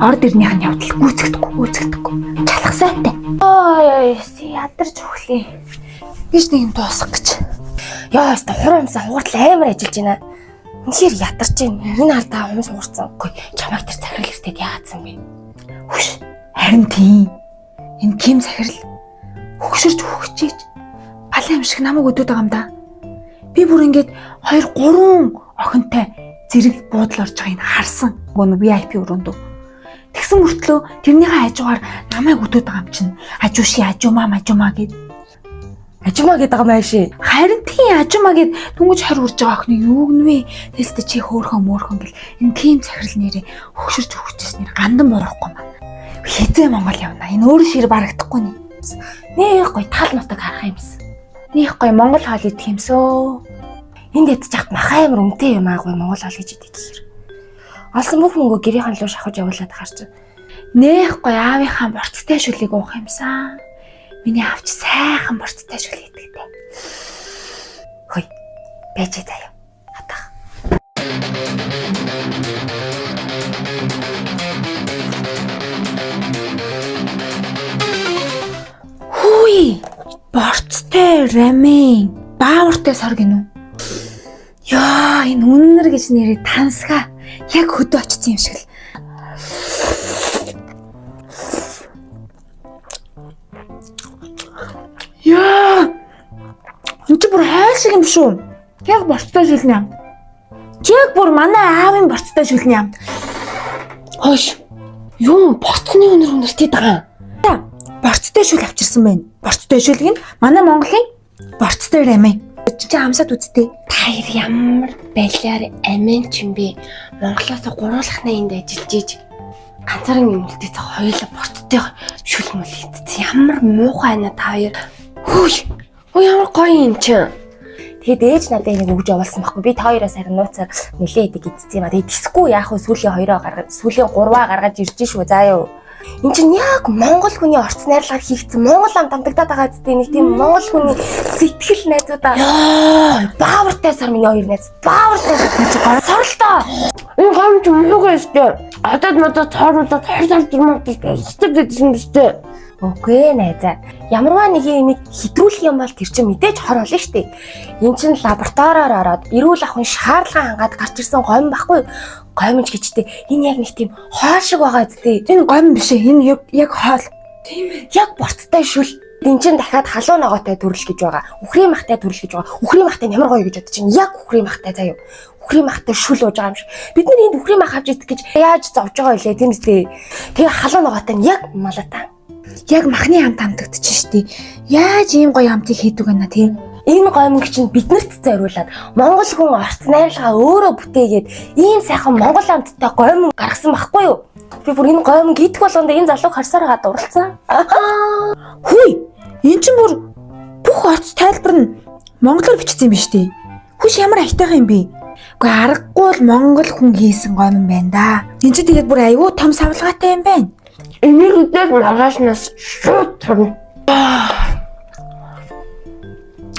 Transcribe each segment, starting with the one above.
орд ирнийх нь явдал гүйцэгдэхгүй. Чалхсайтай. Ой, ядарч өглөө. Биш нэг юм дуусах гэж. Яа, өстө хурамсаа хууртал амар ажиллаж байна. Үнэхээр ядарч байна. Энэ алдаа хумс хуурцсан. Үгүй, чамайг тэр захирал иртээд яатсан бэ? Хүш. Харин тийм. Энэ Ким захирал хөгшөрч хөгчиж балан юм шиг намайг өдөөд байгаа юм да. Би бүр ингээд 2-3 охинтой зэрэг буудал орж байгааг харсан. Гүн VIP өрөөндөө. Тэгсэн мөртлөө тэрнийхээ хажуугаар намайг өдөөд байгаа юм чинь. Ажууши ажумаа гэд. Ажимаа гэдэг байгаа маа ши. Харин тийм ажимаа гэд дүнгэж 20 урж байгаа охины юу гэнвэ? Тэстэ чи хөөхөн гэл энэ Ким захирал нэрээ хөгшөрч хөгчиж нэр гандан буурахгүй маа. Хизээ Монгол явна. Энэ өөр шир барагдахгүй нэ. Нэх гой тал нутаг харах юмсан. Нэх гой Монгол хоол идэх юмсөө. Энд ядчих яхад махаа амар өмтэй юм аа гой Монгол хоол гэж идэг гэхээр. Олсон бүх мөнгөө гэрийнхэн луу шахаж явуулаад харч. Нэх гой аавынхаа борцтой шүлийг уух юмсан. Миний авч сайхан борцтой шүл идэгтэй. Хөөе. Бэжээ заяа. Хатах. Хүй. Борцтой рамен. Баавартай сар гинүү. Яа, энэ үннэр гэж нэрээ тансгаа. Яг хөдөө очсон юм шиг л. Яа! Энд бүр хайл шиг юм шүү. Яг борцтой шүлний юм. Яг бүр манай аавын борцтой шүлний юм. Хөөш. Юу борцны үнэр тийд байгаа. Та борцтой шүл авчирсан байна. Борцтой шүл гин манай Монголын борцтой рамен. Чи хамсаад үзтээ. Таяр ямар байлаар амин ч юм бэ? Монголоос гуруулахнаа энд ажиллаж ийж ганцаараа юм үлдээц хоёулаа борцтой шүл мөл хийдсэн. Ямар муухай байна та хоёр. Хөөш. Өө ямар гоё юм чи. Тэгээд ээж надад энийг өгж явуулсан байхгүй. Би та хоёроос харин нууцаар нэлээ идэг идсэн юм а. Тэгээд тисгүй яах вэ? Сүүлийн 2-оо гаргаад сүүлийн 3-аа гаргаж ирж шүү. Заа юу. Энд чинь яг Монгол хүний орц найрлагаар хийгдсэн Монгол ам дамдагдаад байгаа зү нэг тийм Монгол хүний сэтгэл найзуудаа. Баавартай сар миний хоёр найз. Баавартай сар сорлоо. Энэ гомч муугаа өстэй. Адад модод цааруулаад хайр дурмагдаж сэтгэл дэсэн дэстэй. Үгүй найзаа. Ямарваа нэг юм хэтрүүлэх юм бол тэр чинь мэдээж хор болно штэ. Энд чинь лабораториор ороод эрүүл ахуйн шаардлага хангаад гарч ирсэн гомн байхгүй. Гомч гэжтэй. Энэ яг нэг тийм хоол шиг байгаа зү. Энэ гомн биш ээ. Энэ яг хоол. Тийм ээ. Яг борцтой шүл. Энд чинь дахиад халуун ногоотой төрөл гэж байгаа. Үхрийн махтай төрөл гэж байгаа. Үхрийн махтай ямар гоё гэж бодож чинь яг үхрийн махтай заяа. Үхрийн махтай шүл ууж байгаа юм шиг. Бид нар энд үхрийн мах авч идэх гэж яаж зовж байгаа вэ тийм үстэй. Тэгээ халуун ногоотой нь яг малата. Яг махны хамт хамтагдчих штий. Яаж ийм гоё хамтыг хийдэг вэ тийм? Энэ гомг чинь биднэрт зориулаад Монгол хүн орц найрлагаа өөрөө бүтээгээд ийм сайхан Монгол хамттай гомг гаргасан байхгүй юу? Би бүр энэ гомг идэх болгонд энэ залууг харсаар гаад дурлцсан. Хүй, энэ чинь бүр бүх орц тайлбар нь монголоор бичсэн юм биш үү? Хүш ямар айтайхан юм бэ? Гэхдээ аргагүй л монгол хүн хийсэн гомн байна да. Энд чинь тэгээд бүр айгүй том савлгаатай юм байна. Энийг үдээд маргаашнаас шууд турна.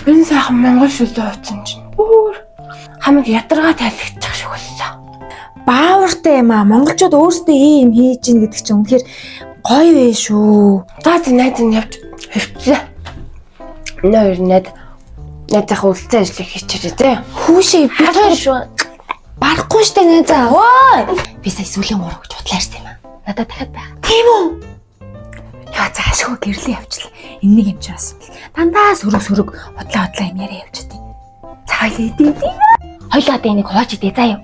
Энэ сайхан монгол шүлээ утсан чинь бүр хамаг ядаргаа тайлгдчих шиг боллоо. Баавартай юм аа. Монголчууд өөрсдөө ийм хийж ийн гэдэг чинь үнэхээр гоё вэ шүү. За тийм найз нь явж хөвчлээ. Нойр найзах үлцэн ажлыг хийчихээ тий. Хүүшээ би хоёр шүү. барахгүй штэ найзаа. Ой. Би сая сүүлийн 3 гэж бодлаарсан юм аа. Надад дахиад байна. Тийм үү? Яа заашгүй гэрлээ явчлаа. Энэ нэг юм чи бас. Дандаа сөрөг хотлоо юм яриа явчихдیں۔ За хоёлаа идэв. Хоёлаа энийг хувааж идээ заа юу.